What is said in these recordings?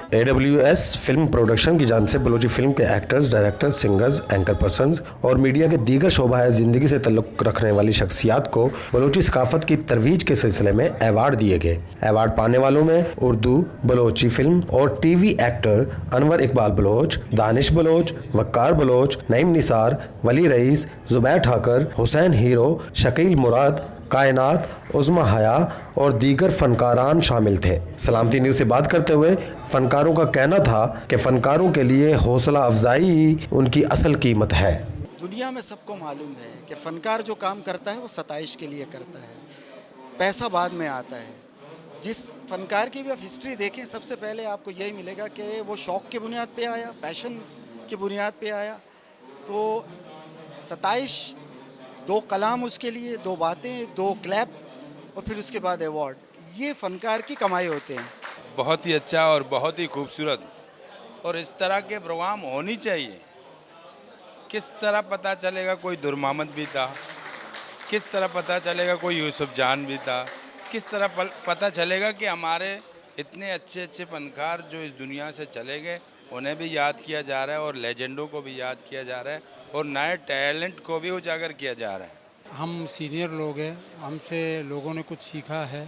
AWS film production की जान से बलोची फिल्म के actors, directors, singers, anchor persons और मीडिया के दीगर शोबा जिंदगी से ताल्लुक रखने वाली शख्सियात को बलोची सकाफत की तरवीज के सिलसिले में अवार्ड दिए गए। अवार्ड पाने वालों में उर्दू, बलोची फिल्म और टीवी एक्टर अनवर इकबाल बलोच, दानिश बलोच, वक्कार बलोच, नईम निसार, वली रईस, जुबैर ठाकर, हुसैन हीरो, शकील मुराद, कायनात, उज़्मा हया और दीगर फनकारान शामिल थे। सलामती न्यूज़ से बात करते हुए फनकारों का कहना था कि फनकारों के लिए हौसला अफजाई ही उनकी असल कीमत है। दुनिया में सबको मालूम है कि फ़नकार जो काम करता है वो सताइश के लिए करता है, पैसा बाद में आता है। जिस फ़नकार की भी आप हिस्ट्री देखें, सबसे पहले आपको यही मिलेगा कि वो शौक़ की बुनियाद पे आया, पैशन की बुनियाद पे आया। तो सताइश, दो कलाम उसके लिए, दो बातें, दो क्लैप और फिर उसके बाद अवार्ड, ये फ़नकार की कमाई होते हैं। बहुत ही अच्छा और बहुत ही खूबसूरत, और इस तरह के प्रोग्राम होनी चाहिए। किस तरह पता चलेगा कोई दुर्मामद भी था, किस तरह पता चलेगा कोई यूसुफ जान भी था, किस तरह पता चलेगा कि हमारे इतने अच्छे अच्छे फनकार जो इस दुनिया से चले गए उन्हें भी याद किया जा रहा है और लेजेंडों को भी याद किया जा रहा है और नए टैलेंट को भी उजागर किया जा रहा है। हम सीनियर लोग हैं, हमसे लोगों ने कुछ सीखा है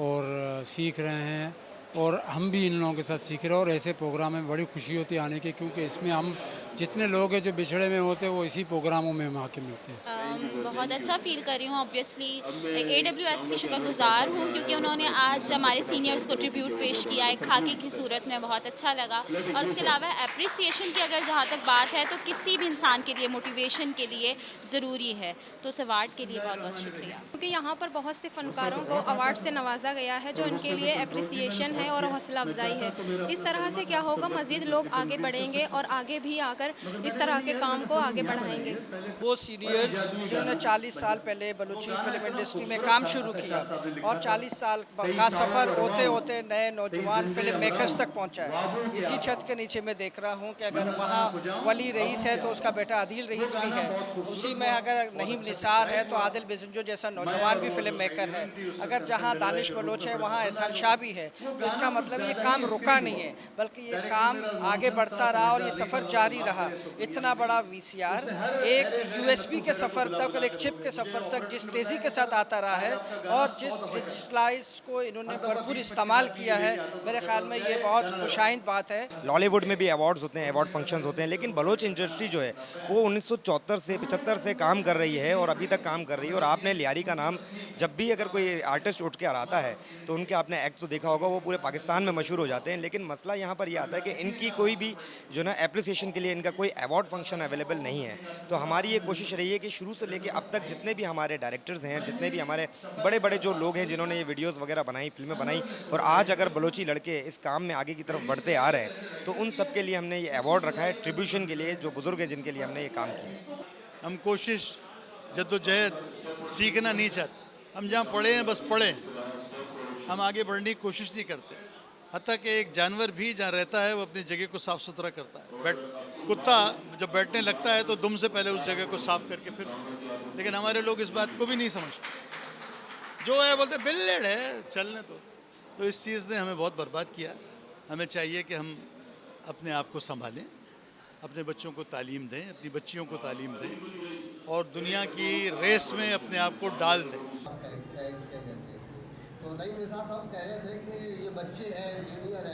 और सीख रहे हैं और हम भी इन लोगों के साथ सीख रहे हैं। और ऐसे प्रोग्राम में बड़ी खुशी होती है आने की, क्योंकि इसमें हम जितने लोग हैं जो बिछड़े में होते हैं वो इसी प्रोग्रामों में हम आके मिलते हैं। बहुत अच्छा फील कर रही हूँ। ऑब्वियसली AWS की शुक्रगुजार हूँ क्योंकि उन्होंने आज हमारे सीनियर्स को ट्रिब्यूट पेश किया है खाकी की सूरत में, बहुत अच्छा लगा। और उसके अलावा अप्रिसिएशन की अगर जहाँ तक बात है तो किसी भी इंसान के लिए मोटिवेशन के लिए ज़रूरी है, तो उस अवार्ड के लिए बहुत बहुत शुक्रिया। क्योंकि यहाँ पर बहुत से फ़नकारों को अवार्ड से नवाजा गया है जो इनके लिए अप्रिसिएशन है और हौसला अफजाई है। इस तरह से क्या होगा, मज़ीद लोग आगे बढ़ेंगे और आगे भी आकर इस तरह के काम को आगे बढ़ाएंगे। वो सीनियर्स जिन्होंने 40 साल पहले बलूची फिल्म इंडस्ट्री में काम शुरू किया और 40 साल का सफ़र होते होते नए नौजवान फिल्म मेकर्स तक पहुंचा है। इसी छत के नीचे मैं देख रहा हूं कि अगर वहाँ वली रईस है तो उसका बेटा आदिल रईस भी है, उसी में अगर नहीम निसार है तो आदिल बेजंजो जैसा नौजवान भी फिल्म मेकर है, अगर जहाँ दानिश बलोच है वहाँ एहसान शाह भी है। तो इसका मतलब ये काम रुका नहीं है, बल्कि ये काम आगे बढ़ता रहा और ये सफ़र जारी रहा। इतना बड़ा VCR एक USB के सफ़र तक और एक चिप के सफ़र तक जिस तेज़ी के साथ आता रहा है और जिस डिजिटलाइज को इन्होंने भरपूर इस्तेमाल किया है, मेरे ख्याल में ये बहुत खुशाइंद बात है। लॉलीवुड में भी अवार्ड्स होते हैं, अवार्ड फंक्शंस होते हैं, लेकिन बलोच इंडस्ट्री जो है वो 1974 से 75 से काम कर रही है और अभी तक काम कर रही है। और आपने लियारी का नाम, जब भी अगर कोई आर्टिस्ट उठ के आता है तो उनके आपने एक्ट तो देखा होगा, वो पूरे पाकिस्तान में मशहूर हो जाते हैं। लेकिन मसला यहाँ पर ये आता है कि इनकी कोई भी जो ना एप्रिसिएशन के लिए इनका कोई अवार्ड फंक्शन अवेलेबल नहीं है। तो हमारी ये कोशिश रही है कि शुरू से लेके अब तक जितने भी हमारे डायरेक्टर्स हैं, जितने भी हमारे बड़े बड़े जो लोग हैं जिन्होंने ये वीडियोस वगैरह बनाई, फिल्में बनाई और आज अगर बलोची लड़के इस काम में आगे की तरफ बढ़ते आ रहे हैं, तो उन सब के लिए हमने ये अवार्ड रखा है, ट्रिब्यूशन के लिए, जो बुजुर्ग हैं जिनके लिए हमने ये काम किया। हम कोशिश, जद्दोजहद, सीखना नहीं चाहते। हम जहाँ पढ़े हैं बस पढ़े, हम आगे बढ़ने की कोशिश नहीं करते। हत्ता कि एक जानवर भी जहाँ रहता है वो अपनी जगह को साफ़ सुथरा करता है। कुत्ता जब बैठने लगता है तो दुम से पहले उस जगह को साफ़ करके फिर, लेकिन हमारे लोग इस बात को भी नहीं समझते। जो है बोलते बिल्लेड़ है, चलने तो इस चीज़ ने हमें बहुत बर्बाद किया। हमें चाहिए कि हम अपने आप को संभालें, अपने बच्चों को तालीम दें, अपनी बच्चियों को तालीम दें और दुनिया की रेस में अपने आप को डाल दें। तो नईम निसार साहब कह रहे थे कि ये बच्चे हैं, इंजीनियर हैं,